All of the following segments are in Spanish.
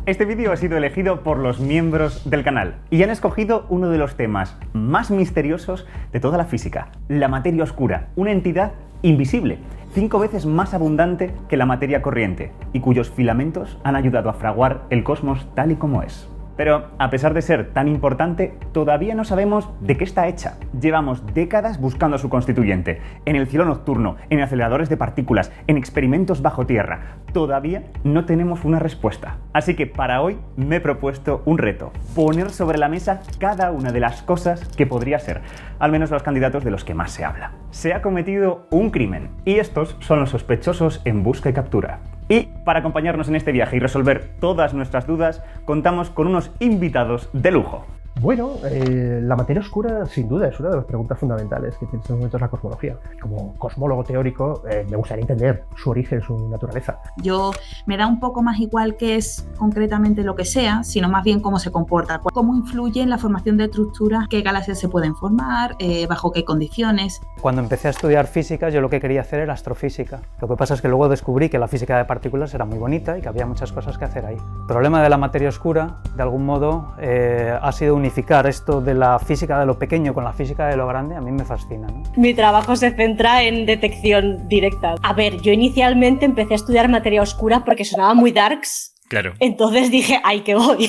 Este vídeo ha sido elegido por los miembros del canal y han escogido uno de los temas más misteriosos de toda la física, la materia oscura, una entidad invisible, 5 veces más abundante que la materia corriente y cuyos filamentos han ayudado a fraguar el cosmos tal y como es. Pero, a pesar de ser tan importante, todavía no sabemos de qué está hecha. Llevamos décadas buscando a su constituyente, en el cielo nocturno, en aceleradores de partículas, en experimentos bajo tierra. Todavía no tenemos una respuesta. Así que para hoy me he propuesto un reto: poner sobre la mesa cada una de las cosas que podría ser, al menos los candidatos de los que más se habla. Se ha cometido un crimen, y estos son los sospechosos en busca y captura. Y para acompañarnos en este viaje y resolver todas nuestras dudas, contamos con unos invitados de lujo. Bueno, la materia oscura sin duda es una de las preguntas fundamentales que tiene en estos momentos la cosmología. Como cosmólogo teórico me gustaría entender su origen, su naturaleza. Yo me da un poco más igual qué es concretamente lo que sea, sino más bien cómo se comporta, cómo influye en la formación de estructuras, qué galaxias se pueden formar, bajo qué condiciones. Cuando empecé a estudiar física, yo lo que quería hacer era astrofísica. Lo que pasa es que luego descubrí que la física de partículas era muy bonita y que había muchas cosas que hacer ahí. El problema de la materia oscura, de algún modo, ha sido unificar esto de la física de lo pequeño con la física de lo grande. A mí me fascina, ¿no? Mi trabajo se centra en detección directa. A ver, yo inicialmente empecé a estudiar materia oscura porque sonaba muy darks. Claro. Entonces dije, ¡ay, que voy!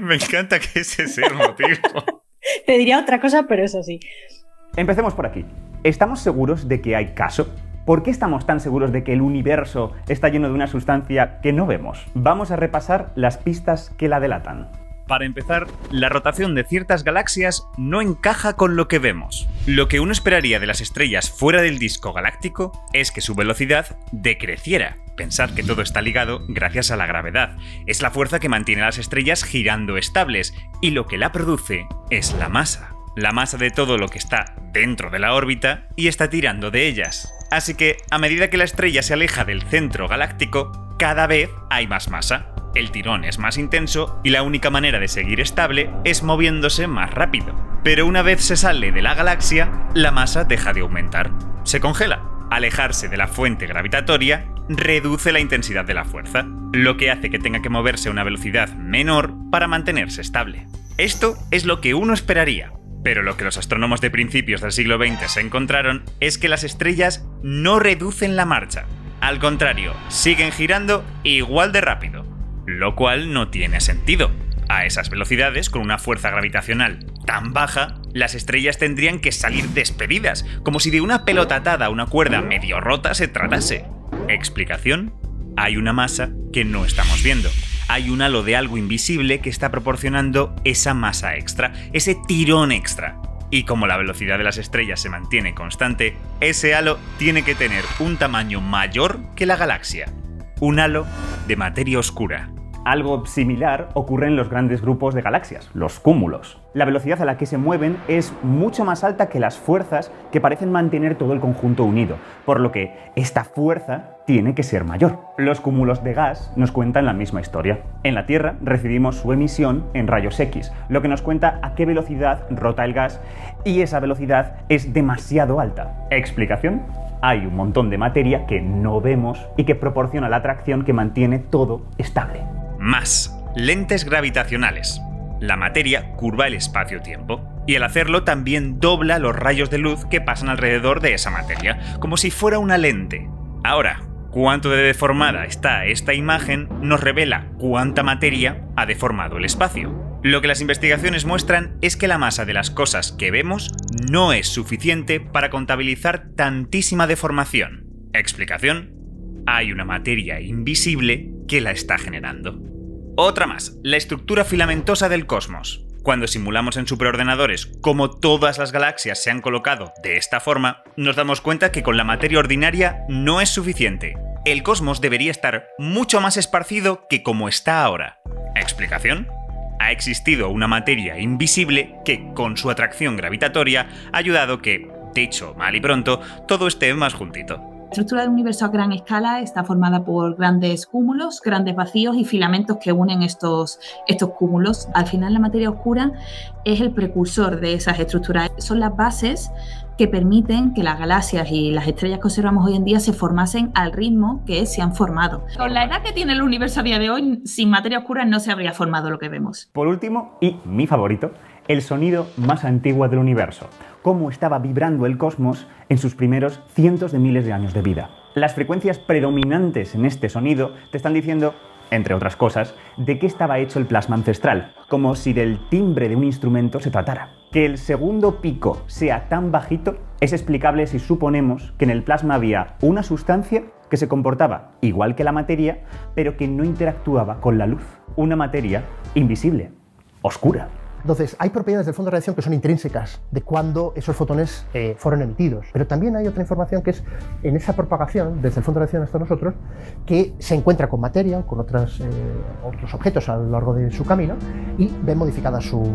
Me encanta que ese sea el motivo. Te diría otra cosa, pero es así. Empecemos por aquí. ¿Estamos seguros de que hay caso? ¿Por qué estamos tan seguros de que el universo está lleno de una sustancia que no vemos? Vamos a repasar las pistas que la delatan. Para empezar, la rotación de ciertas galaxias no encaja con lo que vemos. Lo que uno esperaría de las estrellas fuera del disco galáctico es que su velocidad decreciera. Pensad que todo está ligado gracias a la gravedad. Es la fuerza que mantiene a las estrellas girando estables, y lo que la produce es la masa. La masa de todo lo que está dentro de la órbita y está tirando de ellas. Así que, a medida que la estrella se aleja del centro galáctico, cada vez hay más masa. El tirón es más intenso y la única manera de seguir estable es moviéndose más rápido. Pero una vez se sale de la galaxia, la masa deja de aumentar. Se congela. Alejarse de la fuente gravitatoria reduce la intensidad de la fuerza, lo que hace que tenga que moverse a una velocidad menor para mantenerse estable. Esto es lo que uno esperaría. Pero lo que los astrónomos de principios del siglo XX se encontraron es que las estrellas no reducen la marcha. Al contrario, siguen girando igual de rápido. Lo cual no tiene sentido. A esas velocidades, con una fuerza gravitacional tan baja, las estrellas tendrían que salir despedidas, como si de una pelota atada a una cuerda medio rota se tratase. ¿Explicación? Hay una masa que no estamos viendo. Hay un halo de algo invisible que está proporcionando esa masa extra, ese tirón extra. Y como la velocidad de las estrellas se mantiene constante, ese halo tiene que tener un tamaño mayor que la galaxia. Un halo de materia oscura. Algo similar ocurre en los grandes grupos de galaxias, los cúmulos. La velocidad a la que se mueven es mucho más alta que las fuerzas que parecen mantener todo el conjunto unido, por lo que esta fuerza tiene que ser mayor. Los cúmulos de gas nos cuentan la misma historia. En la Tierra recibimos su emisión en rayos X, lo que nos cuenta a qué velocidad rota el gas, y esa velocidad es demasiado alta. ¿Explicación? Hay un montón de materia que no vemos y que proporciona la atracción que mantiene todo estable. Más lentes gravitacionales. La materia curva el espacio-tiempo, y al hacerlo también dobla los rayos de luz que pasan alrededor de esa materia, como si fuera una lente. Ahora, cuánto de deformada está esta imagen nos revela cuánta materia ha deformado el espacio. Lo que las investigaciones muestran es que la masa de las cosas que vemos no es suficiente para contabilizar tantísima deformación. ¿Explicación? Hay una materia invisible que la está generando. Otra más, la estructura filamentosa del cosmos. Cuando simulamos en superordenadores cómo todas las galaxias se han colocado de esta forma, nos damos cuenta que con la materia ordinaria no es suficiente. El cosmos debería estar mucho más esparcido que como está ahora. ¿Explicación? Ha existido una materia invisible que, con su atracción gravitatoria, ha ayudado que, dicho mal y pronto, todo esté más juntito. La estructura del universo a gran escala está formada por grandes cúmulos, grandes vacíos y filamentos que unen estos cúmulos. Al final, la materia oscura es el precursor de esas estructuras. Son las bases que permiten que las galaxias y las estrellas que observamos hoy en día se formasen al ritmo que se han formado. Con la edad que tiene el universo a día de hoy, sin materia oscura no se habría formado lo que vemos. Por último, y mi favorito, el sonido más antiguo del universo. Cómo estaba vibrando el cosmos en sus primeros cientos de miles de años de vida. Las frecuencias predominantes en este sonido te están diciendo, entre otras cosas, de qué estaba hecho el plasma ancestral, como si del timbre de un instrumento se tratara. Que el segundo pico sea tan bajito es explicable si suponemos que en el plasma había una sustancia que se comportaba igual que la materia, pero que no interactuaba con la luz. Una materia invisible, oscura. Entonces, hay propiedades del fondo de radiación que son intrínsecas de cuando esos fotones fueron emitidos. Pero también hay otra información que es en esa propagación, desde el fondo de radiación hasta nosotros, que se encuentra con materia o con otros objetos a lo largo de su camino y ven modificadas sus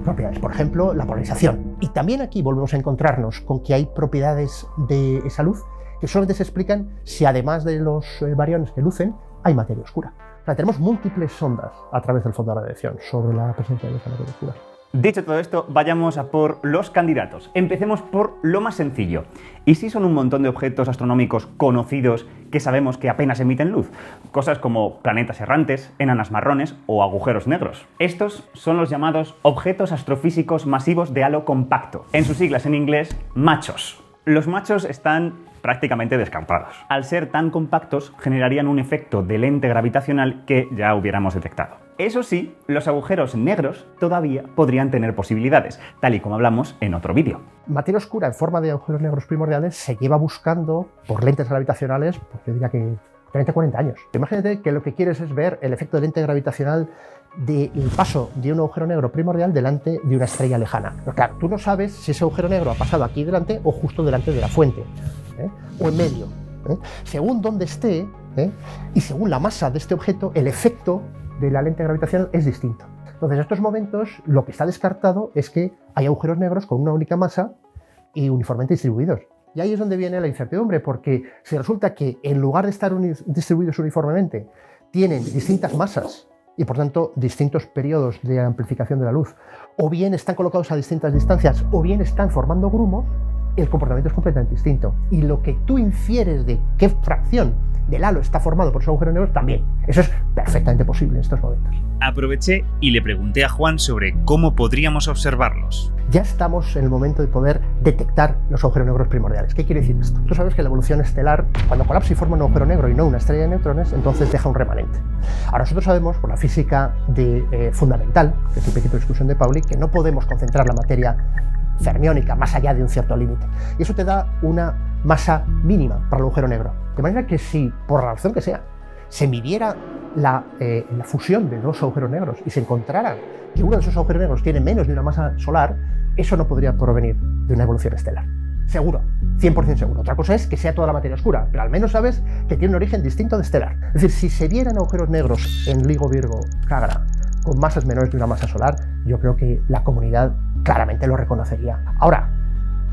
propiedades. Por ejemplo, la polarización. Y también aquí volvemos a encontrarnos con que hay propiedades de esa luz que solamente se explican si además de los bariones que lucen, hay materia oscura. O sea, tenemos múltiples sondas a través del fondo de radiación sobre la presencia de esa materia oscura. Dicho todo esto, vayamos a por los candidatos. Empecemos por lo más sencillo. ¿Y si son un montón de objetos astronómicos conocidos que sabemos que apenas emiten luz? Cosas como planetas errantes, enanas marrones o agujeros negros. Estos son los llamados objetos astrofísicos masivos de halo compacto. En sus siglas en inglés, MACHOS. Los machos están prácticamente descartados. Al ser tan compactos, generarían un efecto de lente gravitacional que ya hubiéramos detectado. Eso sí, los agujeros negros todavía podrían tener posibilidades, tal y como hablamos en otro vídeo. Materia oscura en forma de agujeros negros primordiales se lleva buscando por lentes gravitacionales, pues yo diría que 30 o 40 años. Imagínate que lo que quieres es ver el efecto de lente gravitacional del paso de un agujero negro primordial delante de una estrella lejana. Pero claro, tú no sabes si ese agujero negro ha pasado aquí delante o justo delante de la fuente, o en medio. Según dónde esté, y según la masa de este objeto, el efecto de la lente gravitacional es distinto. Entonces, en estos momentos, lo que está descartado es que hay agujeros negros con una única masa y uniformemente distribuidos. Y ahí es donde viene la incertidumbre, porque si resulta que en lugar de estar distribuidos uniformemente, tienen distintas masas y por tanto distintos periodos de amplificación de la luz, o bien están colocados a distintas distancias, o bien están formando grumos, el comportamiento es completamente distinto. Y lo que tú infieres de qué fracción del halo está formado por esos agujeros negros también. Eso es perfectamente posible en estos momentos. Aproveché y le pregunté a Juan sobre cómo podríamos observarlos. Ya estamos en el momento de poder detectar los agujeros negros primordiales. ¿Qué quiere decir esto? Tú sabes que la evolución estelar, cuando colapsa y forma un agujero negro y no una estrella de neutrones, entonces deja un remanente. Ahora nosotros sabemos, por la física fundamental, que es un poquito de discusión de Pauli, que no podemos concentrar la materia fermiónica más allá de un cierto límite. Y eso te da una masa mínima para el agujero negro. De manera que si, por la razón que sea, se midiera la fusión de dos agujeros negros y se encontrara que uno de esos agujeros negros tiene menos de una masa solar, eso no podría provenir de una evolución estelar. Seguro, 100% seguro. Otra cosa es que sea toda la materia oscura, pero al menos sabes que tiene un origen distinto de estelar. Es decir, si se vieran agujeros negros en LIGO, Virgo, Cagra, con masas menores de una masa solar, yo creo que la comunidad claramente lo reconocería. Ahora,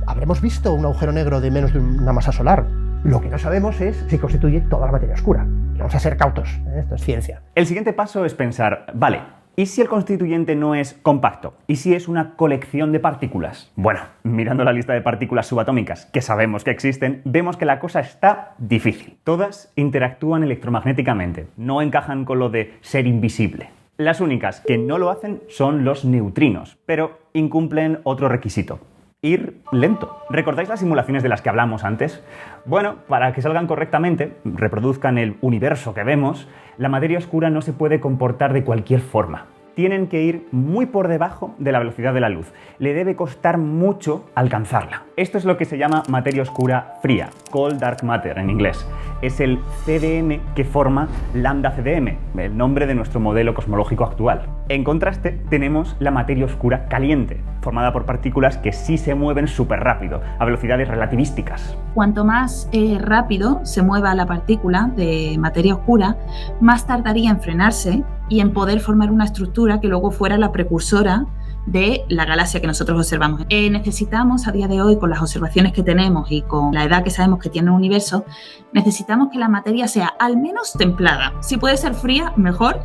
¿habremos visto un agujero negro de menos de una masa solar? Lo que no sabemos es si constituye toda la materia oscura. Vamos a ser cautos, esto es ciencia. El siguiente paso es pensar, vale, ¿y si el constituyente no es compacto? ¿Y si es una colección de partículas? Bueno, mirando la lista de partículas subatómicas que sabemos que existen, vemos que la cosa está difícil. Todas interactúan electromagnéticamente, no encajan con lo de ser invisible. Las únicas que no lo hacen son los neutrinos, pero incumplen otro requisito: ir lento. ¿Recordáis las simulaciones de las que hablamos antes? Bueno, para que salgan correctamente, reproduzcan el universo que vemos, la materia oscura no se puede comportar de cualquier forma. Tienen que ir muy por debajo de la velocidad de la luz. Le debe costar mucho alcanzarla. Esto es lo que se llama materia oscura fría, Cold Dark Matter en inglés. Es el CDM que forma lambda CDM, el nombre de nuestro modelo cosmológico actual. En contraste, tenemos la materia oscura caliente, formada por partículas que sí se mueven súper rápido, a velocidades relativísticas. Cuanto más rápido se mueva la partícula de materia oscura, más tardaría en frenarse y en poder formar una estructura que luego fuera la precursora de la galaxia que nosotros observamos. Necesitamos a día de hoy, con las observaciones que tenemos y con la edad que sabemos que tiene el universo, necesitamos que la materia sea al menos templada. Si puede ser fría, mejor.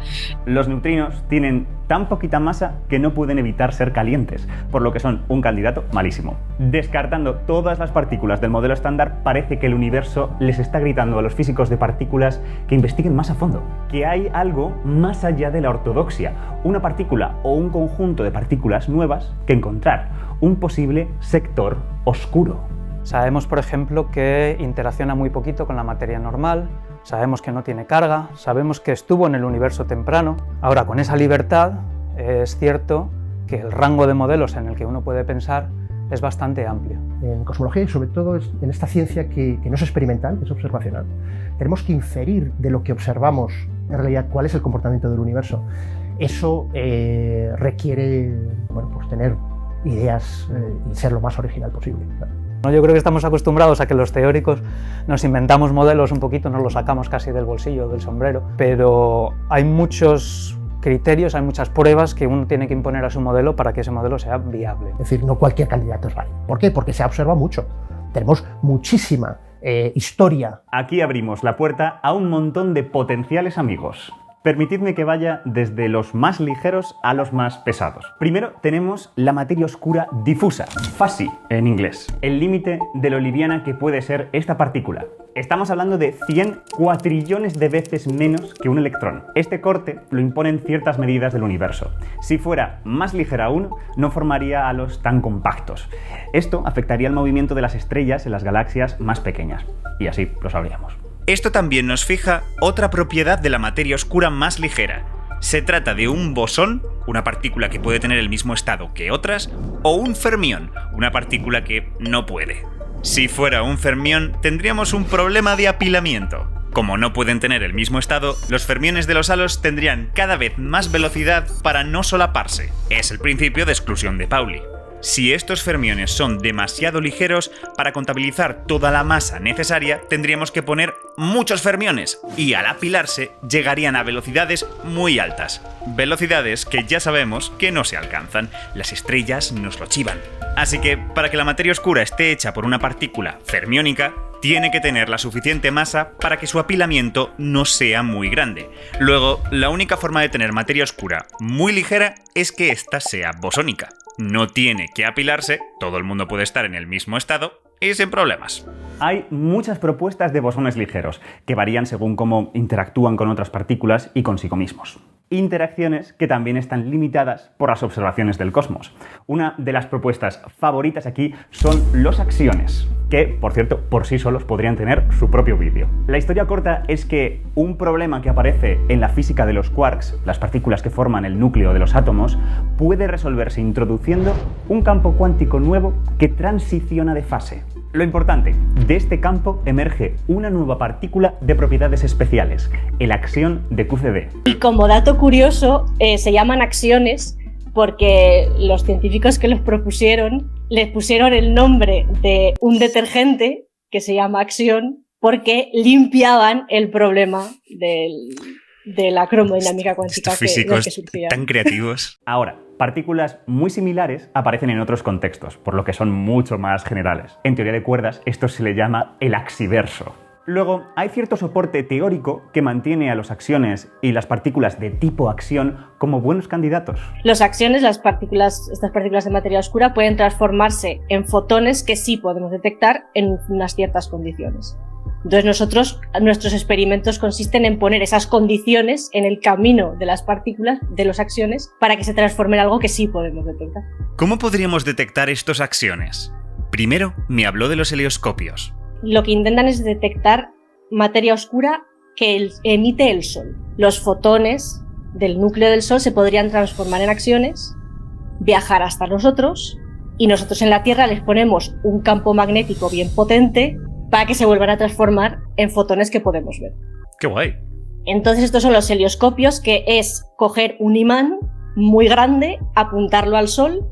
Los neutrinos tienen tan poquita masa que no pueden evitar ser calientes, por lo que son un candidato malísimo. Descartando todas las partículas del modelo estándar, parece que el universo les está gritando a los físicos de partículas que investiguen más a fondo, que hay algo más allá de la ortodoxia, una partícula o un conjunto de partículas nuevas que encontrar, un posible sector oscuro. Sabemos, por ejemplo, que interacciona muy poquito con la materia normal, sabemos que no tiene carga, sabemos que estuvo en el universo temprano. Ahora, con esa libertad, es cierto que el rango de modelos en el que uno puede pensar es bastante amplio. En cosmología y sobre todo en esta ciencia que no es experimental, que es observacional, tenemos que inferir de lo que observamos en realidad cuál es el comportamiento del universo. Eso requiere pues tener ideas y ser lo más original posible. Claro. Yo creo que estamos acostumbrados a que los teóricos nos inventamos modelos un poquito, nos los sacamos casi del bolsillo, del sombrero, pero hay muchos criterios, hay muchas pruebas que uno tiene que imponer a su modelo para que ese modelo sea viable. Es decir, no cualquier candidato es válido. ¿Por qué? Porque se ha observado mucho. Tenemos muchísima historia. Aquí abrimos la puerta a un montón de potenciales amigos. Permitidme que vaya desde los más ligeros a los más pesados. Primero tenemos la materia oscura difusa, fuzzy en inglés, el límite de lo liviana que puede ser esta partícula. Estamos hablando de 100 cuatrillones de veces menos que un electrón. Este corte lo imponen ciertas medidas del universo. Si fuera más ligera aún, no formaría halos tan compactos. Esto afectaría el movimiento de las estrellas en las galaxias más pequeñas. Y así lo sabríamos. Esto también nos fija otra propiedad de la materia oscura más ligera. Se trata de un bosón, una partícula que puede tener el mismo estado que otras, o un fermión, una partícula que no puede. Si fuera un fermión, tendríamos un problema de apilamiento. Como no pueden tener el mismo estado, los fermiones de los halos tendrían cada vez más velocidad para no solaparse. Es el principio de exclusión de Pauli. Si estos fermiones son demasiado ligeros, para contabilizar toda la masa necesaria tendríamos que poner muchos fermiones y al apilarse llegarían a velocidades muy altas. Velocidades que ya sabemos que no se alcanzan, las estrellas nos lo chivan. Así que para que la materia oscura esté hecha por una partícula fermiónica, tiene que tener la suficiente masa para que su apilamiento no sea muy grande. Luego, la única forma de tener materia oscura muy ligera es que ésta sea bosónica. No tiene que apilarse, todo el mundo puede estar en el mismo estado y sin problemas. Hay muchas propuestas de bosones ligeros, que varían según cómo interactúan con otras partículas y consigo mismos. Interacciones que también están limitadas por las observaciones del cosmos. Una de las propuestas favoritas aquí son los axiones, que, por cierto, por sí solos podrían tener su propio vídeo. La historia corta es que un problema que aparece en la física de los quarks, las partículas que forman el núcleo de los átomos, puede resolverse introduciendo un campo cuántico nuevo que transiciona de fase. Lo importante, de este campo emerge una nueva partícula de propiedades especiales, el axión de QCD. Y como dato curioso, se llaman axiones porque los científicos que los propusieron les pusieron el nombre de un detergente que se llama Axión porque limpiaban el problema de la cromodinámica cuántica. Estos físicos que surgía. tan creativos. Ahora, partículas muy similares aparecen en otros contextos, por lo que son mucho más generales. En teoría de cuerdas, esto se le llama el axiverso. Luego, hay cierto soporte teórico que mantiene a los axiones y las partículas de tipo axión como buenos candidatos. Los axiones, estas partículas de materia oscura, pueden transformarse en fotones que sí podemos detectar en unas ciertas condiciones. Entonces nuestros experimentos consisten en poner esas condiciones en el camino de las partículas, de los axiones, para que se transforme en algo que sí podemos detectar. ¿Cómo podríamos detectar estos axiones? Primero, me habló de los helioscopios. Lo que intentan es detectar materia oscura que emite el Sol. Los fotones del núcleo del Sol se podrían transformar en axiones, viajar hasta nosotros, y nosotros en la Tierra les ponemos un campo magnético bien potente para que se vuelvan a transformar en fotones que podemos ver. ¡Qué guay! Entonces estos son los helioscopios, que es coger un imán muy grande, apuntarlo al Sol,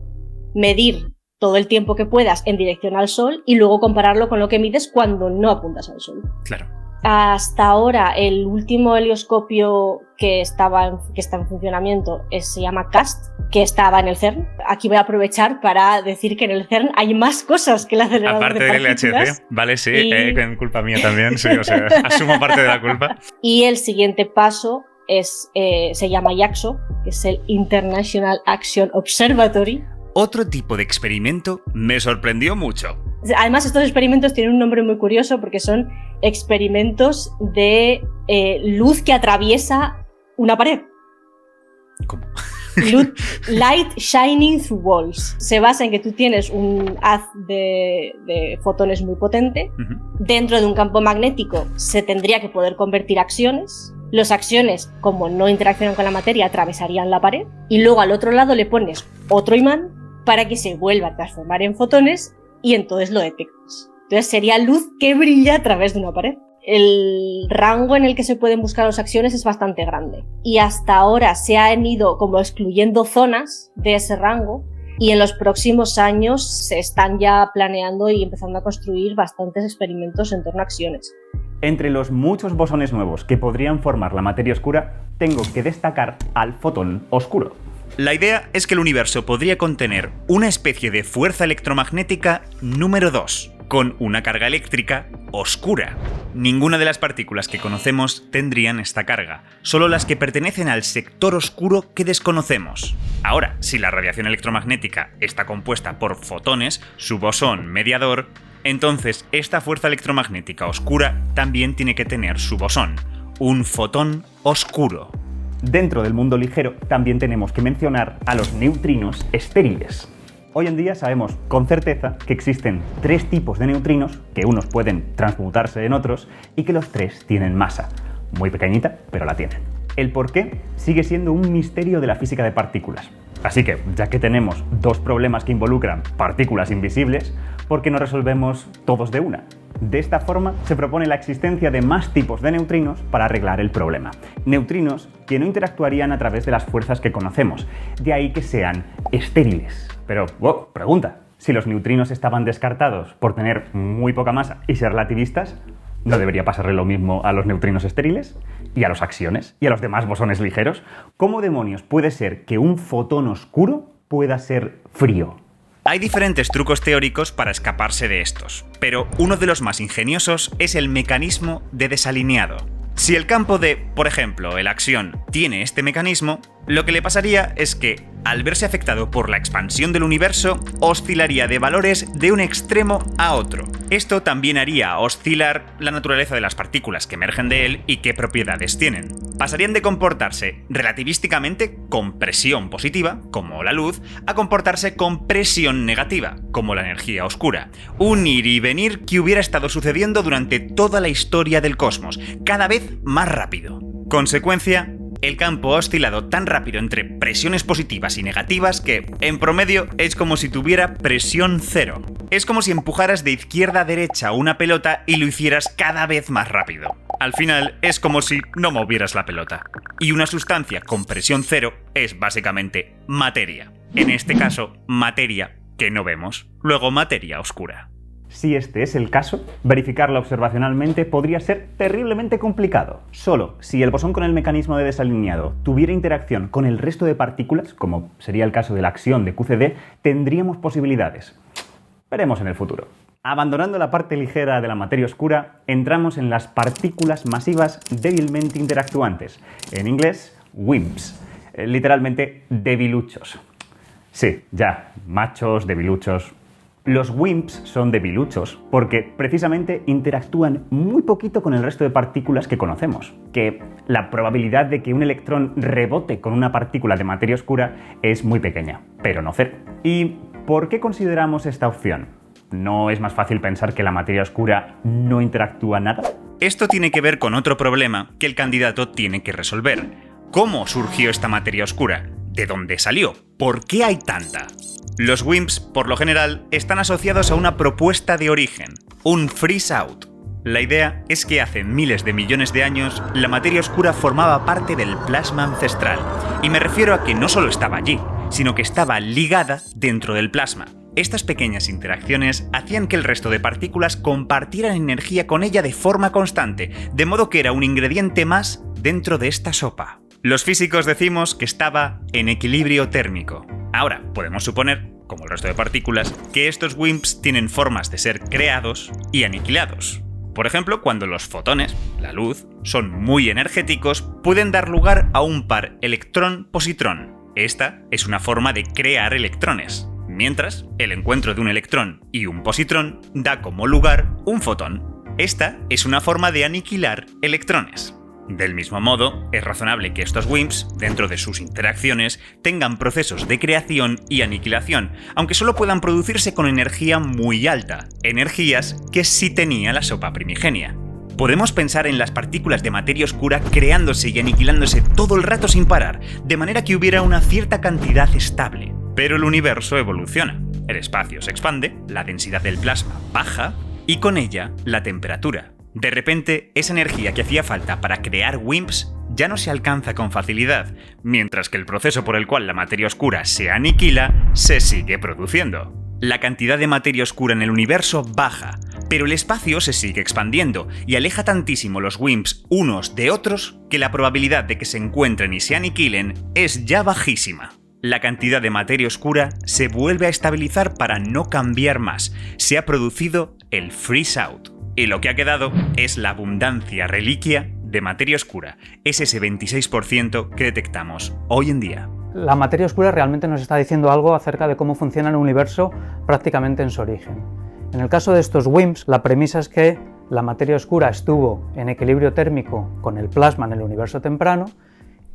medir todo el tiempo que puedas en dirección al Sol y luego compararlo con lo que mides cuando no apuntas al Sol. Claro. Hasta ahora, el último helioscopio que está en funcionamiento se llama CAST, que estaba en el CERN. Aquí voy a aprovechar para decir que en el CERN hay más cosas que el acelerador Aparte de partículas. del LHC, vale, sí, con culpa mía también, sí, o sea, asumo parte de la culpa. Y el siguiente paso se llama JAXO, que es el International Action Observatory. Otro tipo de experimento me sorprendió mucho. Además, estos experimentos tienen un nombre muy curioso porque son experimentos de luz que atraviesa una pared. ¿Cómo? Light shining through walls. Se basa en que tú tienes un haz de fotones muy potente. Dentro de un campo magnético se tendría que poder convertir acciones. Los acciones, como no interaccionan con la materia, atravesarían la pared. Y luego al otro lado le pones otro imán para que se vuelva a transformar en fotones y entonces lo detectas. Entonces sería luz que brilla a través de una pared. El rango en el que se pueden buscar las acciones es bastante grande y hasta ahora se han ido como excluyendo zonas de ese rango y en los próximos años se están ya planeando y empezando a construir bastantes experimentos en torno a acciones. Entre los muchos bosones nuevos que podrían formar la materia oscura, tengo que destacar al fotón oscuro. La idea es que el universo podría contener una especie de fuerza electromagnética número 2, con una carga eléctrica oscura. Ninguna de las partículas que conocemos tendrían esta carga, solo las que pertenecen al sector oscuro que desconocemos. Ahora, si la radiación electromagnética está compuesta por fotones, su bosón mediador, entonces esta fuerza electromagnética oscura también tiene que tener su bosón, un fotón oscuro. Dentro del mundo ligero también tenemos que mencionar a los neutrinos estériles. Hoy en día sabemos con certeza que existen 3 tipos de neutrinos, que unos pueden transmutarse en otros y que los 3 tienen masa. Muy pequeñita, pero la tienen. El por qué sigue siendo un misterio de la física de partículas. Así que, ya que tenemos 2 problemas que involucran partículas invisibles, ¿por qué no resolvemos todos de una? De esta forma, se propone la existencia de más tipos de neutrinos para arreglar el problema. Neutrinos que no interactuarían a través de las fuerzas que conocemos, de ahí que sean estériles. Pero, pregunta, si los neutrinos estaban descartados por tener muy poca masa y ser relativistas, ¿no debería pasarle lo mismo a los neutrinos estériles? ¿Y a los acciones? ¿Y a los demás bosones ligeros? ¿Cómo demonios puede ser que un fotón oscuro pueda ser frío? Hay diferentes trucos teóricos para escaparse de estos, pero uno de los más ingeniosos es el mecanismo de desalineado. Si el campo de, por ejemplo, el axión tiene este mecanismo, lo que le pasaría es que, al verse afectado por la expansión del universo, oscilaría de valores de un extremo a otro. Esto también haría oscilar la naturaleza de las partículas que emergen de él y qué propiedades tienen. Pasarían de comportarse relativísticamente con presión positiva, como la luz, a comportarse con presión negativa, como la energía oscura. Un ir y venir que hubiera estado sucediendo durante toda la historia del cosmos, cada vez más rápido. Consecuencia, el campo ha oscilado tan rápido entre presiones positivas y negativas que, en promedio, es como si tuviera presión cero. Es como si empujaras de izquierda a derecha una pelota y lo hicieras cada vez más rápido. Al final, es como si no movieras la pelota. Y una sustancia con presión cero es básicamente materia. En este caso, materia que no vemos. Luego, materia oscura. Si este es el caso, verificarla observacionalmente podría ser terriblemente complicado. Solo si el bosón con el mecanismo de desalineado tuviera interacción con el resto de partículas, como sería el caso de la acción de QCD, tendríamos posibilidades. Veremos en el futuro. Abandonando la parte ligera de la materia oscura, entramos en las partículas masivas débilmente interactuantes, en inglés WIMPs, literalmente debiluchos. Sí, ya, machos, debiluchos. Los WIMPs son debiluchos porque precisamente interactúan muy poquito con el resto de partículas que conocemos, que la probabilidad de que un electrón rebote con una partícula de materia oscura es muy pequeña, pero no cero. ¿Y por qué consideramos esta opción? ¿No es más fácil pensar que la materia oscura no interactúa nada? Esto tiene que ver con otro problema que el candidato tiene que resolver. ¿Cómo surgió esta materia oscura? ¿De dónde salió? ¿Por qué hay tanta? Los WIMPs, por lo general, están asociados a una propuesta de origen, un freeze out. La idea es que hace miles de millones de años la materia oscura formaba parte del plasma ancestral, y me refiero a que no solo estaba allí, sino que estaba ligada dentro del plasma. Estas pequeñas interacciones hacían que el resto de partículas compartieran energía con ella de forma constante, de modo que era un ingrediente más dentro de esta sopa. Los físicos decimos que estaba en equilibrio térmico. Ahora, podemos suponer, como el resto de partículas, que estos WIMPs tienen formas de ser creados y aniquilados. Por ejemplo, cuando los fotones, la luz, son muy energéticos, pueden dar lugar a un par electrón-positrón. Esta es una forma de crear electrones, mientras el encuentro de un electrón y un positrón da como lugar un fotón. Esta es una forma de aniquilar electrones. Del mismo modo, es razonable que estos WIMPs, dentro de sus interacciones, tengan procesos de creación y aniquilación, aunque solo puedan producirse con energía muy alta, energías que sí tenía la sopa primigenia. Podemos pensar en las partículas de materia oscura creándose y aniquilándose todo el rato sin parar, de manera que hubiera una cierta cantidad estable. Pero el universo evoluciona, el espacio se expande, la densidad del plasma baja y con ella la temperatura. De repente, esa energía que hacía falta para crear WIMPs ya no se alcanza con facilidad, mientras que el proceso por el cual la materia oscura se aniquila se sigue produciendo. La cantidad de materia oscura en el universo baja, pero el espacio se sigue expandiendo y aleja tantísimo los WIMPs unos de otros que la probabilidad de que se encuentren y se aniquilen es ya bajísima. La cantidad de materia oscura se vuelve a estabilizar para no cambiar más. Se ha producido el freeze out. Y lo que ha quedado es la abundancia reliquia de materia oscura. Es ese 26% que detectamos hoy en día. La materia oscura realmente nos está diciendo algo acerca de cómo funciona el universo prácticamente en su origen. En el caso de estos WIMPs, la premisa es que la materia oscura estuvo en equilibrio térmico con el plasma en el universo temprano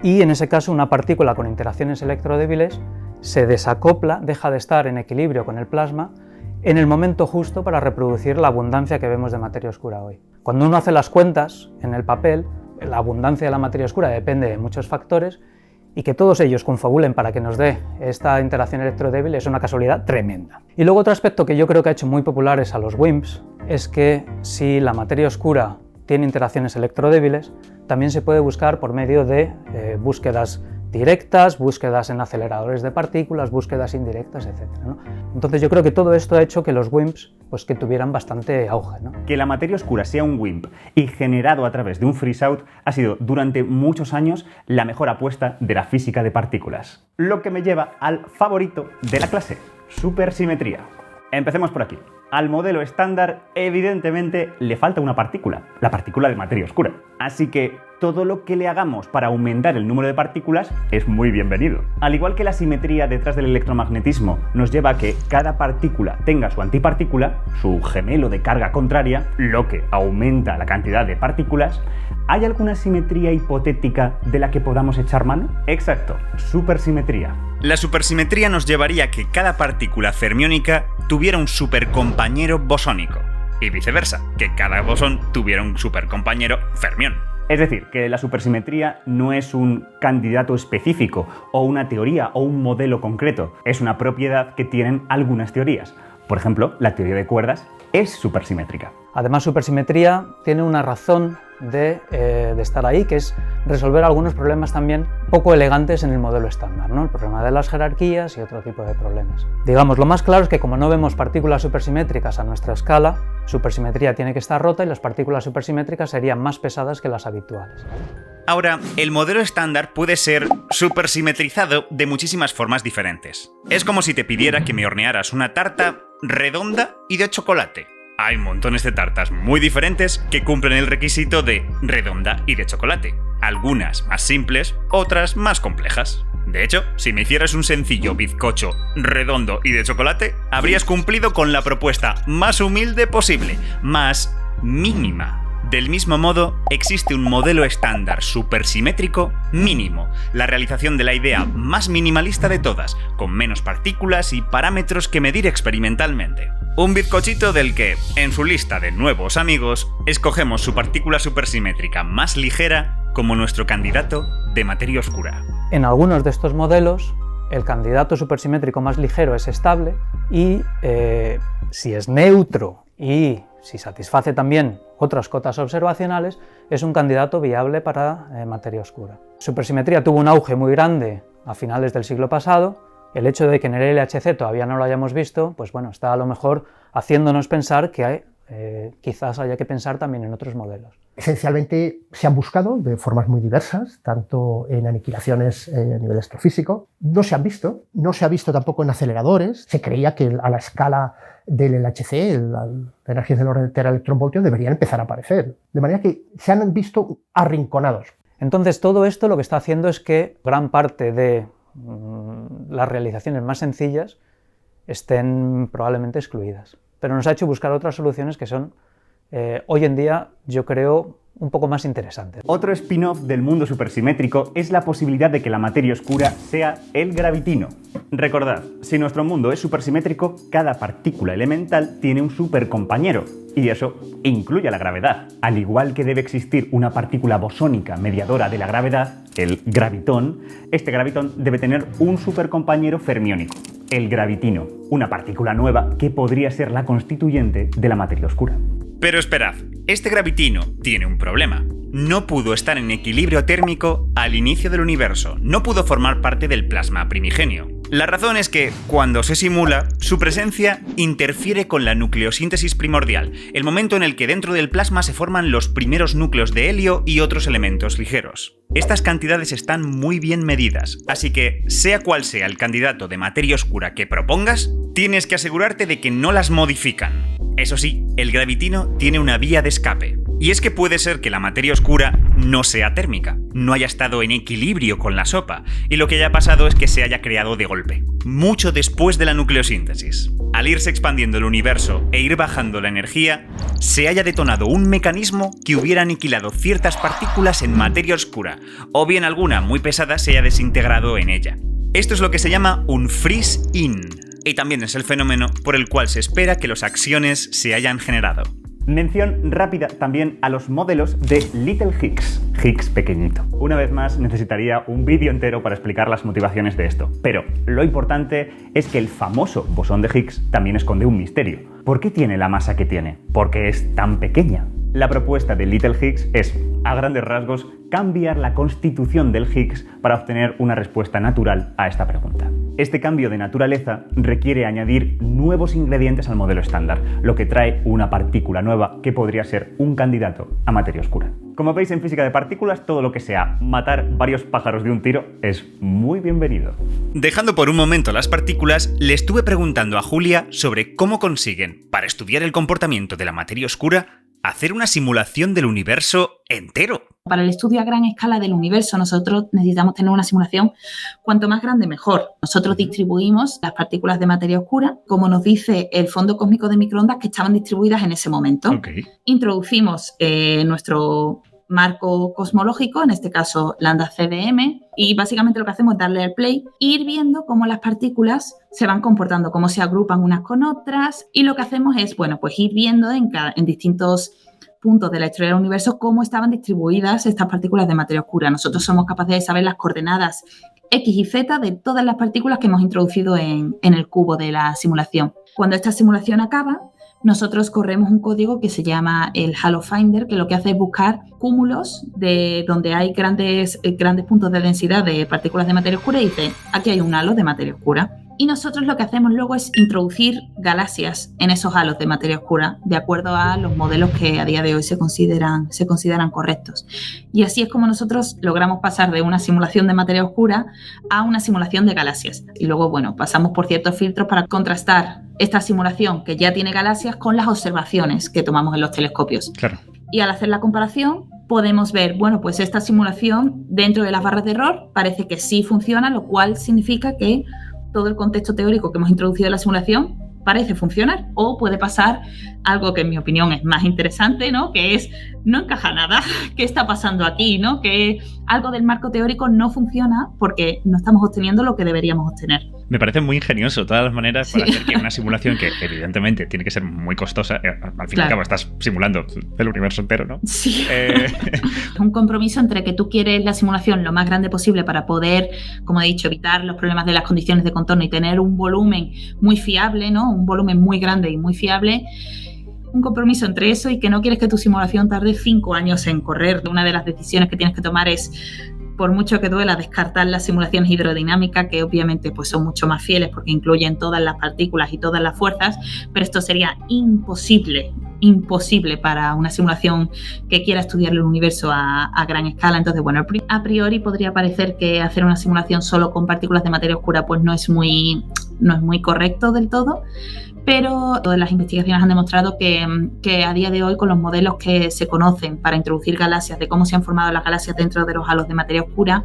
y en ese caso una partícula con interacciones electrodébiles se desacopla, deja de estar en equilibrio con el plasma en el momento justo para reproducir la abundancia que vemos de materia oscura hoy. Cuando uno hace las cuentas en el papel, la abundancia de la materia oscura depende de muchos factores y que todos ellos confabulen para que nos dé esta interacción electrodébil es una casualidad tremenda. Y luego otro aspecto que yo creo que ha hecho muy populares a los WIMPs es que si la materia oscura tiene interacciones electrodébiles, también se puede buscar por medio de búsquedas directas, búsquedas en aceleradores de partículas, búsquedas indirectas, etc., ¿no? Entonces yo creo que todo esto ha hecho que los WIMPs pues, que tuvieran bastante auge, ¿no? Que la materia oscura sea un WIMP y generado a través de un freeze-out ha sido durante muchos años la mejor apuesta de la física de partículas. Lo que me lleva al favorito de la clase, supersimetría. Empecemos por aquí. Al modelo estándar, evidentemente, le falta una partícula, la partícula de materia oscura. Así que todo lo que le hagamos para aumentar el número de partículas es muy bienvenido. Al igual que la simetría detrás del electromagnetismo nos lleva a que cada partícula tenga su antipartícula, su gemelo de carga contraria, lo que aumenta la cantidad de partículas, ¿hay alguna simetría hipotética de la que podamos echar mano? Exacto, supersimetría. La supersimetría nos llevaría a que cada partícula fermiónica tuviera un supercompañero bosónico, y viceversa, que cada bosón tuviera un supercompañero fermión. Es decir, que la supersimetría no es un candidato específico, o una teoría, o un modelo concreto, es una propiedad que tienen algunas teorías. Por ejemplo, la teoría de cuerdas es supersimétrica. Además, supersimetría tiene una razón de estar ahí, que es resolver algunos problemas también poco elegantes en el modelo estándar, ¿no? El problema de las jerarquías y otro tipo de problemas. Digamos, lo más claro es que como no vemos partículas supersimétricas a nuestra escala, supersimetría tiene que estar rota y las partículas supersimétricas serían más pesadas que las habituales. Ahora, el modelo estándar puede ser supersimetrizado de muchísimas formas diferentes. Es como si te pidiera que me hornearas una tarta redonda y de chocolate. Hay montones de tartas muy diferentes que cumplen el requisito de redonda y de chocolate. Algunas más simples, otras más complejas. De hecho, si me hicieras un sencillo bizcocho redondo y de chocolate, habrías cumplido con la propuesta más humilde posible, más mínima. Del mismo modo, existe un modelo estándar supersimétrico mínimo, la realización de la idea más minimalista de todas, con menos partículas y parámetros que medir experimentalmente. Un bizcochito del que, en su lista de nuevos amigos, escogemos su partícula supersimétrica más ligera como nuestro candidato de materia oscura. En algunos de estos modelos, el candidato supersimétrico más ligero es estable y si es neutro y si satisface también otras cotas observacionales, es un candidato viable para materia oscura. Supersimetría tuvo un auge muy grande a finales del siglo pasado. El hecho de que en el LHC todavía no lo hayamos visto, pues bueno, está a lo mejor haciéndonos pensar que quizás haya que pensar también en otros modelos. Esencialmente se han buscado de formas muy diversas, tanto en aniquilaciones a nivel astrofísico. No se ha visto tampoco en aceleradores. Se creía que a la escala del LHC, la energía del orden de teraelectronvoltio, deberían empezar a aparecer. De manera que se han visto arrinconados. Entonces, todo esto lo que está haciendo es que gran parte de las realizaciones más sencillas estén probablemente excluidas. Pero nos ha hecho buscar otras soluciones que son, hoy en día, yo creo, un poco más interesantes. Otro spin-off del mundo supersimétrico es la posibilidad de que la materia oscura sea el gravitino. Recordad, si nuestro mundo es supersimétrico, cada partícula elemental tiene un supercompañero, y eso incluye a la gravedad. Al igual que debe existir una partícula bosónica mediadora de la gravedad, el gravitón, este gravitón debe tener un supercompañero fermiónico, el gravitino, una partícula nueva que podría ser la constituyente de la materia oscura. Pero esperad, este gravitino tiene un problema. No pudo estar en equilibrio térmico al inicio del universo, no pudo formar parte del plasma primigenio. La razón es que, cuando se simula, su presencia interfiere con la nucleosíntesis primordial, el momento en el que dentro del plasma se forman los primeros núcleos de helio y otros elementos ligeros. Estas cantidades están muy bien medidas, así que, sea cual sea el candidato de materia oscura que propongas, tienes que asegurarte de que no las modifican. Eso sí, el gravitino tiene una vía de escape. Y es que puede ser que la materia oscura no sea térmica, no haya estado en equilibrio con la sopa, y lo que haya pasado es que se haya creado de golpe, mucho después de la nucleosíntesis. Al irse expandiendo el universo e ir bajando la energía, se haya detonado un mecanismo que hubiera aniquilado ciertas partículas en materia oscura, o bien alguna muy pesada se haya desintegrado en ella. Esto es lo que se llama un freeze-in, y también es el fenómeno por el cual se espera que los axiones se hayan generado. Mención rápida también a los modelos de Little Higgs, Higgs pequeñito. Una vez más necesitaría un vídeo entero para explicar las motivaciones de esto, pero lo importante es que el famoso bosón de Higgs también esconde un misterio. ¿Por qué tiene la masa que tiene? ¿Por qué es tan pequeña? La propuesta de Little Higgs es, a grandes rasgos, cambiar la constitución del Higgs para obtener una respuesta natural a esta pregunta. Este cambio de naturaleza requiere añadir nuevos ingredientes al modelo estándar, lo que trae una partícula nueva que podría ser un candidato a materia oscura. Como veis en física de partículas, todo lo que sea matar varios pájaros de un tiro es muy bienvenido. Dejando por un momento las partículas, le estuve preguntando a Julia sobre cómo consiguen, para estudiar el comportamiento de la materia oscura, hacer una simulación del universo entero. Para el estudio a gran escala del universo, nosotros necesitamos tener una simulación cuanto más grande mejor. Nosotros distribuimos las partículas de materia oscura, como nos dice el fondo cósmico de microondas, que estaban distribuidas en ese momento. Okay. Introducimos nuestro marco cosmológico, en este caso lambda CDM, y básicamente lo que hacemos es darle al play e ir viendo cómo las partículas se van comportando, cómo se agrupan unas con otras, y lo que hacemos es, bueno, pues ir viendo en distintos puntos de la historia del universo cómo estaban distribuidas estas partículas de materia oscura. Nosotros somos capaces de saber las coordenadas X y Z de todas las partículas que hemos introducido en el cubo de la simulación. Cuando esta simulación acaba, nosotros corremos un código que se llama el Halo Finder, que lo que hace es buscar cúmulos de donde hay grandes puntos de densidad de partículas de materia oscura y dice, aquí hay un halo de materia oscura. Y nosotros lo que hacemos luego es introducir galaxias en esos halos de materia oscura, de acuerdo a los modelos que a día de hoy se consideran correctos. Y así es como nosotros logramos pasar de una simulación de materia oscura a una simulación de galaxias. Y luego, bueno, pasamos por ciertos filtros para contrastar esta simulación que ya tiene galaxias con las observaciones que tomamos en los telescopios. Claro. Y al hacer la comparación, podemos ver, bueno, pues esta simulación dentro de las barras de error parece que sí funciona, lo cual significa que todo el contexto teórico que hemos introducido en la simulación parece funcionar, o puede pasar algo que en mi opinión es más interesante, ¿no? Que es, no encaja nada, ¿qué está pasando aquí? ¿No? Que algo del marco teórico no funciona porque no estamos obteniendo lo que deberíamos obtener. Me parece muy ingenioso, de todas las maneras, Sí. para hacer que una simulación que evidentemente tiene que ser muy costosa, al fin y al cabo estás simulando el universo entero, ¿no? Sí. Un compromiso entre que tú quieres la simulación lo más grande posible para poder, como he dicho, evitar los problemas de las condiciones de contorno y tener un volumen muy fiable, ¿no? Un volumen muy grande y muy fiable. Un compromiso entre eso y que no quieres que tu simulación tarde 5 años en correr. Una de las decisiones que tienes que tomar es, por mucho que duela, descartar las simulaciones hidrodinámicas, que obviamente pues, son mucho más fieles porque incluyen todas las partículas y todas las fuerzas, pero esto sería imposible imposible para una simulación que quiera estudiar el universo a gran escala. Entonces, bueno, a priori podría parecer que hacer una simulación solo con partículas de materia oscura pues no es muy correcto del todo, pero todas las investigaciones han demostrado que a día de hoy, con los modelos que se conocen para introducir galaxias, de cómo se han formado las galaxias dentro de los halos de materia oscura,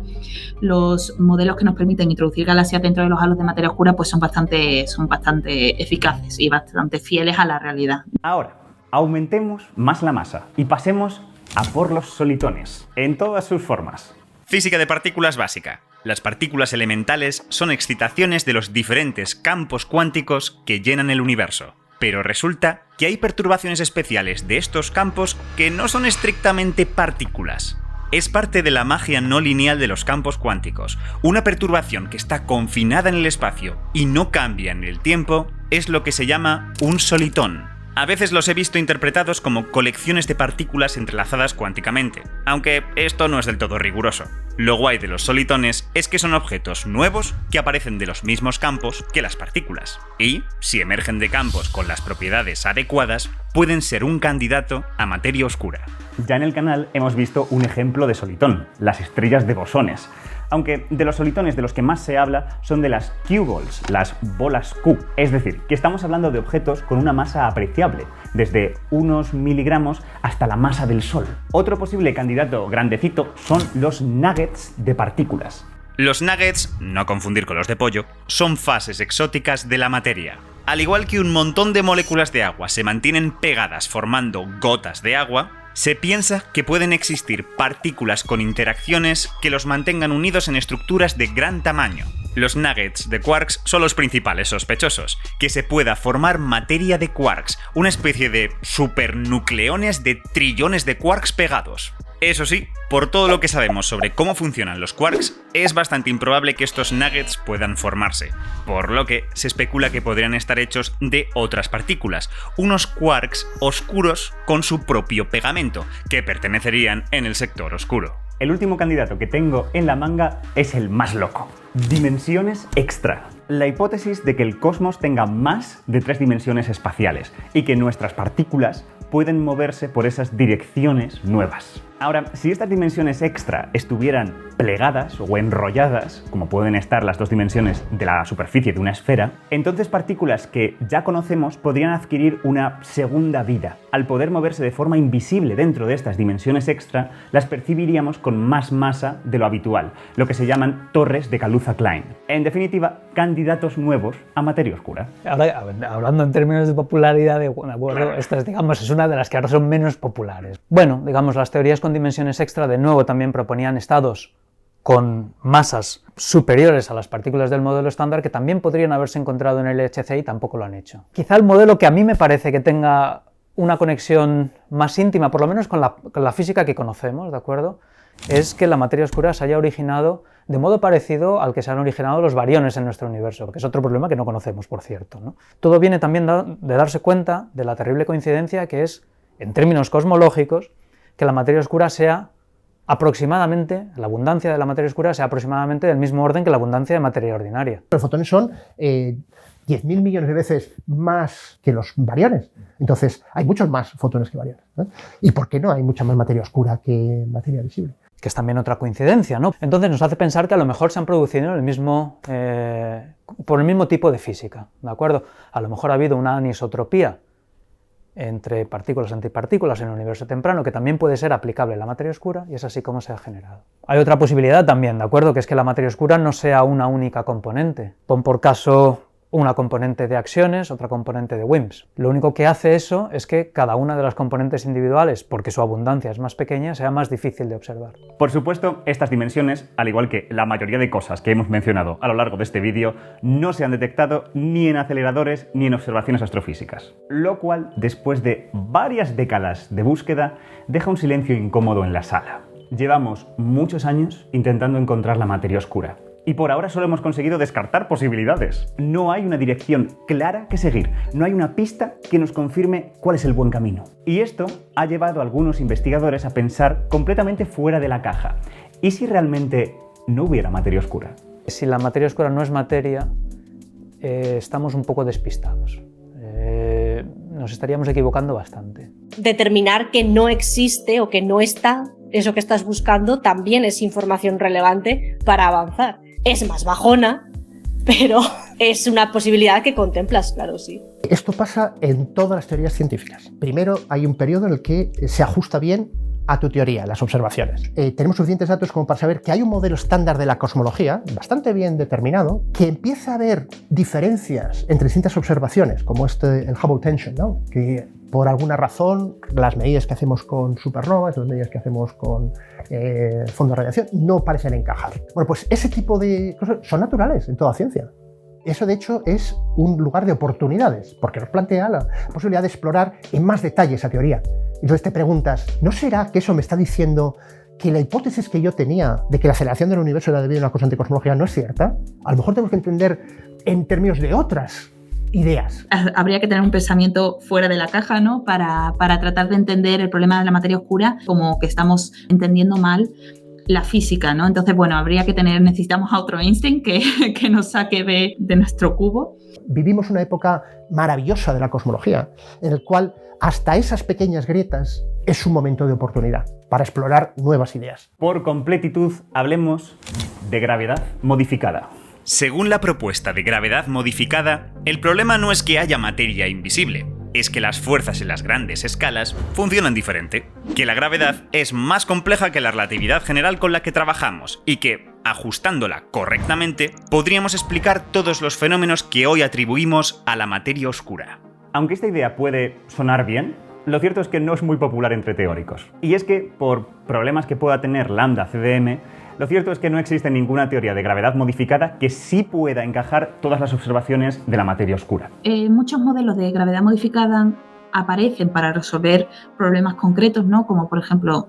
los modelos que nos permiten introducir galaxias dentro de los halos de materia oscura pues son bastante eficaces y bastante fieles a la realidad. Ahora, aumentemos más la masa y pasemos a por los solitones, en todas sus formas. Física de partículas básica. Las partículas elementales son excitaciones de los diferentes campos cuánticos que llenan el universo. Pero resulta que hay perturbaciones especiales de estos campos que no son estrictamente partículas. Es parte de la magia no lineal de los campos cuánticos. Una perturbación que está confinada en el espacio y no cambia en el tiempo es lo que se llama un solitón. A veces los he visto interpretados como colecciones de partículas entrelazadas cuánticamente, aunque esto no es del todo riguroso. Lo guay de los solitones es que son objetos nuevos que aparecen de los mismos campos que las partículas, y, si emergen de campos con las propiedades adecuadas, pueden ser un candidato a materia oscura. Ya en el canal hemos visto un ejemplo de solitón, las estrellas de bosones. Aunque de los solitones de los que más se habla son de las Q-balls, las bolas Q. Es decir, que estamos hablando de objetos con una masa apreciable, desde unos miligramos hasta la masa del Sol. Otro posible candidato grandecito son los nuggets de partículas. Los nuggets, no confundir con los de pollo, son fases exóticas de la materia. Al igual que un montón de moléculas de agua se mantienen pegadas formando gotas de agua, se piensa que pueden existir partículas con interacciones que los mantengan unidos en estructuras de gran tamaño. Los nuggets de quarks son los principales sospechosos, que se pueda formar materia de quarks, una especie de supernucleones de trillones de quarks pegados. Eso sí, por todo lo que sabemos sobre cómo funcionan los quarks, es bastante improbable que estos nuggets puedan formarse, por lo que se especula que podrían estar hechos de otras partículas, unos quarks oscuros con su propio pegamento, que pertenecerían en el sector oscuro. El último candidato que tengo en la manga es el más loco: dimensiones extra. La hipótesis de que el cosmos tenga más de 3 dimensiones espaciales y que nuestras partículas pueden moverse por esas direcciones nuevas. Ahora, si estas dimensiones extra estuvieran plegadas o enrolladas, como pueden estar las 2 dimensiones de la superficie de una esfera, entonces partículas que ya conocemos podrían adquirir una segunda vida. Al poder moverse de forma invisible dentro de estas dimensiones extra, las percibiríamos con más masa de lo habitual, lo que se llaman torres de Kaluza-Klein. En definitiva, candidatos nuevos a materia oscura. Ahora, hablando en términos de popularidad, esta es una de las que ahora son menos populares. Bueno, digamos, las teorías con dimensiones extra de nuevo también proponían estados con masas superiores a las partículas del modelo estándar que también podrían haberse encontrado en el LHC y tampoco lo han hecho. Quizá el modelo que a mí me parece que tenga una conexión más íntima, por lo menos con la física que conocemos, ¿de acuerdo?, es que la materia oscura se haya originado de modo parecido al que se han originado los bariones en nuestro universo, que es otro problema que no conocemos, por cierto, ¿no? Todo viene también de darse cuenta de la terrible coincidencia que es, en términos cosmológicos, que la materia oscura sea aproximadamente, la abundancia de la materia oscura sea aproximadamente del mismo orden que la abundancia de materia ordinaria. Los fotones son 10.000 millones de veces más que los bariones. Entonces, hay muchos más fotones que bariones, ¿no? ¿Y por qué no hay mucha más materia oscura que materia visible? Que es también otra coincidencia, ¿no? Entonces nos hace pensar que a lo mejor se han producido por el mismo tipo de física, ¿de acuerdo? A lo mejor ha habido una anisotropía entre partículas y antipartículas en el universo temprano que también puede ser aplicable a la materia oscura y es así como se ha generado. Hay otra posibilidad también, ¿de acuerdo? Que es que la materia oscura no sea una única componente. Pon por caso una componente de acciones, otra componente de WIMPs. Lo único que hace eso es que cada una de las componentes individuales, porque su abundancia es más pequeña, sea más difícil de observar. Por supuesto, estas dimensiones, al igual que la mayoría de cosas que hemos mencionado a lo largo de este vídeo, no se han detectado ni en aceleradores ni en observaciones astrofísicas. Lo cual, después de varias décadas de búsqueda, deja un silencio incómodo en la sala. Llevamos muchos años intentando encontrar la materia oscura. Y por ahora solo hemos conseguido descartar posibilidades. No hay una dirección clara que seguir, no hay una pista que nos confirme cuál es el buen camino. Y esto ha llevado a algunos investigadores a pensar completamente fuera de la caja. ¿Y si realmente no hubiera materia oscura? Si la materia oscura no es materia, estamos un poco despistados. nos estaríamos equivocando bastante. Determinar que no existe o que no está eso que estás buscando también es información relevante para avanzar. Es más bajona, pero es una posibilidad que contemplas, claro, sí. Esto pasa en todas las teorías científicas. Primero hay un periodo en el que se ajusta bien a tu teoría, las observaciones. Tenemos suficientes datos como para saber que hay un modelo estándar de la cosmología, bastante bien determinado, que empieza a haber diferencias entre distintas observaciones, como el Hubble Tension, ¿no? Que por alguna razón las medidas que hacemos con supernovas, las medidas que hacemos con fondo de radiación, no parecen encajar. Bueno, pues ese tipo de cosas son naturales en toda ciencia. Eso, de hecho, es un lugar de oportunidades, porque nos plantea la posibilidad de explorar en más detalle esa teoría. Entonces te preguntas, ¿no será que eso me está diciendo que la hipótesis que yo tenía de que la aceleración del universo era debido a una constante cosmológica no es cierta? A lo mejor tenemos que entender en términos de otras ideas. Habría que tener un pensamiento fuera de la caja, ¿no? Para tratar de entender el problema de la materia oscura, como que estamos entendiendo mal la física, ¿no? Entonces, bueno, necesitamos a otro Einstein que nos saque de nuestro cubo. Vivimos una época maravillosa de la cosmología, en el cual hasta esas pequeñas grietas es un momento de oportunidad para explorar nuevas ideas. Por completitud, hablemos de gravedad modificada. Según la propuesta de gravedad modificada, el problema no es que haya materia invisible, es que las fuerzas en las grandes escalas funcionan diferente, que la gravedad es más compleja que la relatividad general con la que trabajamos y que, ajustándola correctamente, podríamos explicar todos los fenómenos que hoy atribuimos a la materia oscura. Aunque esta idea puede sonar bien, lo cierto es que no es muy popular entre teóricos. Y es que, por problemas que pueda tener lambda CDM, lo cierto es que no existe ninguna teoría de gravedad modificada que sí pueda encajar todas las observaciones de la materia oscura. Muchos modelos de gravedad modificada aparecen para resolver problemas concretos, ¿no? Como por ejemplo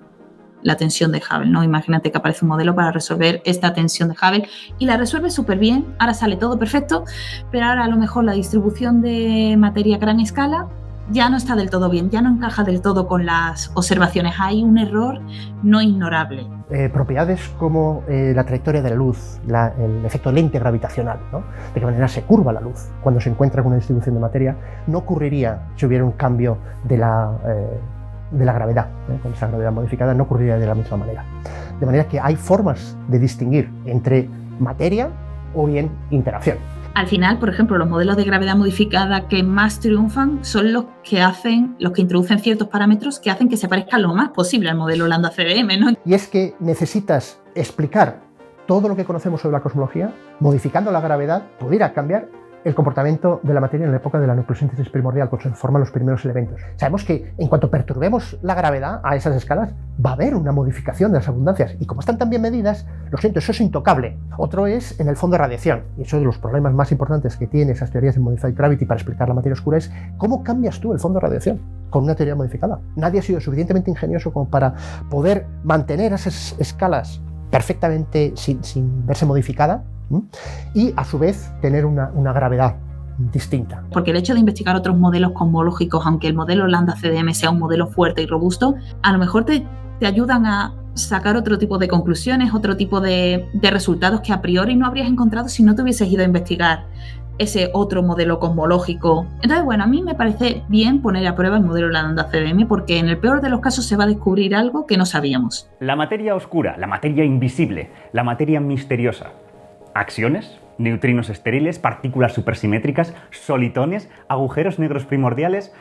la tensión de Hubble, ¿no? Imagínate que aparece un modelo para resolver esta tensión de Hubble y la resuelve súper bien, ahora sale todo perfecto, pero ahora a lo mejor la distribución de materia a gran escala ya no está del todo bien, ya no encaja del todo con las observaciones, hay un error no ignorable. Propiedades como la trayectoria de la luz, el efecto lente gravitacional, ¿no? De qué manera se curva la luz cuando se encuentra con una distribución de materia, no ocurriría si hubiera un cambio de la gravedad, con esa gravedad modificada no ocurriría de la misma manera. De manera que hay formas de distinguir entre materia o bien interacción. Al final, por ejemplo, los modelos de gravedad modificada que más triunfan son los que introducen ciertos parámetros que hacen que se parezca lo más posible al modelo lambda CDM, ¿no? Y es que necesitas explicar todo lo que conocemos sobre la cosmología, modificando la gravedad, pudiera cambiar el comportamiento de la materia en la época de la nucleosíntesis primordial, cuando se forman los primeros elementos. Sabemos que en cuanto perturbemos la gravedad a esas escalas, va a haber una modificación de las abundancias. Y como están tan bien medidas, lo siento, eso es intocable. Otro es en el fondo de radiación. Y eso es de los problemas más importantes que tienen esas teorías de Modified Gravity para explicar la materia oscura es ¿cómo cambias tú el fondo de radiación con una teoría modificada? Nadie ha sido suficientemente ingenioso como para poder mantener esas escalas perfectamente sin verse modificada, y a su vez tener una gravedad distinta. Porque el hecho de investigar otros modelos cosmológicos, aunque el modelo lambda CDM sea un modelo fuerte y robusto, a lo mejor te ayudan a sacar otro tipo de conclusiones, otro tipo de resultados que a priori no habrías encontrado si no te hubieses ido a investigar ese otro modelo cosmológico. Entonces, bueno, a mí me parece bien poner a prueba el modelo lambda CDM porque en el peor de los casos se va a descubrir algo que no sabíamos. La materia oscura, la materia invisible, la materia misteriosa. Acciones, neutrinos estériles, partículas supersimétricas, solitones, agujeros negros primordiales,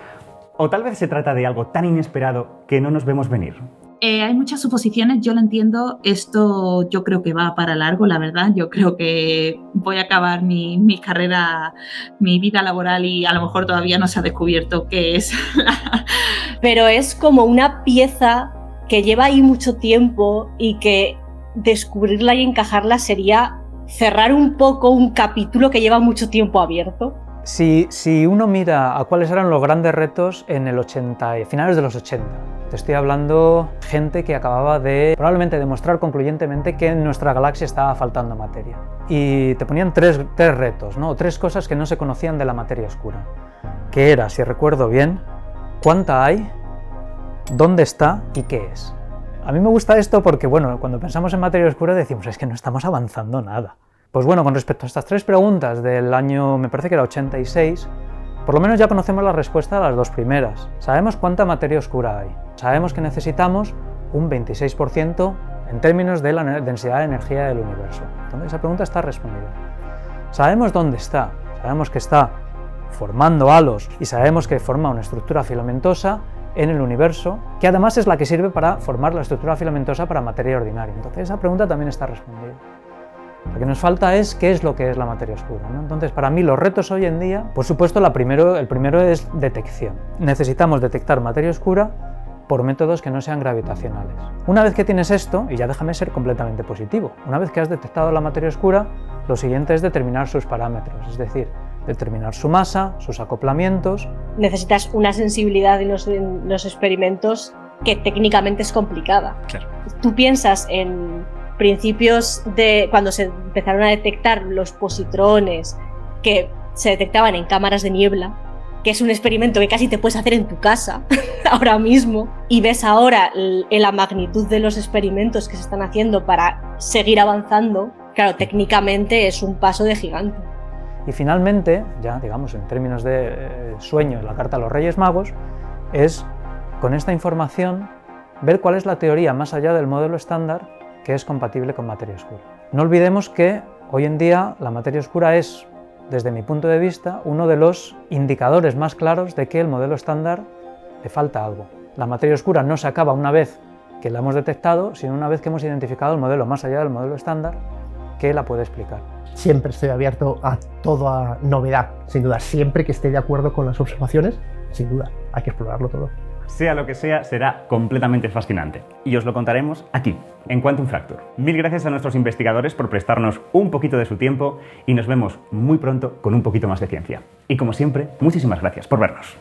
o tal vez se trata de algo tan inesperado que no nos vemos venir. Hay muchas suposiciones, yo lo entiendo, esto yo creo que va para largo, la verdad, yo creo que voy a acabar mi carrera, mi vida laboral y a lo mejor todavía no se ha descubierto qué es. Pero es como una pieza que lleva ahí mucho tiempo y que descubrirla y encajarla sería cerrar un poco un capítulo que lleva mucho tiempo abierto. Si uno mira a cuáles eran los grandes retos en el 80 y finales de los 80, te estoy hablando gente que acababa de probablemente demostrar concluyentemente que en nuestra galaxia estaba faltando materia. Y te ponían tres retos, ¿no? Tres cosas que no se conocían de la materia oscura. Que era, si recuerdo bien, cuánta hay, dónde está y qué es. A mí me gusta esto porque, bueno, cuando pensamos en materia oscura decimos, es que no estamos avanzando nada. Pues bueno, con respecto a estas tres preguntas del año, me parece que era 86, Por lo menos ya conocemos la respuesta a las dos primeras. Sabemos cuánta materia oscura hay. Sabemos que necesitamos un 26% en términos de la densidad de energía del universo. Entonces esa pregunta está respondida. Sabemos dónde está. Sabemos que está formando halos y sabemos que forma una estructura filamentosa en el universo, que además es la que sirve para formar la estructura filamentosa para materia ordinaria. Entonces esa pregunta también está respondida. Lo que nos falta es qué es lo que es la materia oscura, ¿no? Entonces, para mí los retos hoy en día, por supuesto, el primero es detección. Necesitamos detectar materia oscura por métodos que no sean gravitacionales. Una vez que tienes esto, y ya déjame ser completamente positivo, una vez que has detectado la materia oscura, lo siguiente es determinar sus parámetros, es decir, determinar su masa, sus acoplamientos. Necesitas una sensibilidad en los experimentos que técnicamente es complicada. Claro. Tú piensas en principios de cuando se empezaron a detectar los positrones que se detectaban en cámaras de niebla, que es un experimento que casi te puedes hacer en tu casa ahora mismo, y ves ahora la magnitud de los experimentos que se están haciendo para seguir avanzando. Claro, técnicamente es un paso de gigante. Y finalmente, ya digamos en términos de sueño de la carta a los Reyes Magos, es con esta información ver cuál es la teoría más allá del modelo estándar que es compatible con materia oscura. No olvidemos que hoy en día la materia oscura es, desde mi punto de vista, uno de los indicadores más claros de que el modelo estándar le falta algo. La materia oscura no se acaba una vez que la hemos detectado, sino una vez que hemos identificado el modelo más allá del modelo estándar que la puede explicar. Siempre estoy abierto a toda novedad, sin duda. Siempre que esté de acuerdo con las observaciones, sin duda, hay que explorarlo todo. Sea lo que sea, será completamente fascinante. Y os lo contaremos aquí, en Quantum Fracture. Mil gracias a nuestros investigadores por prestarnos un poquito de su tiempo y nos vemos muy pronto con un poquito más de ciencia. Y como siempre, muchísimas gracias por vernos.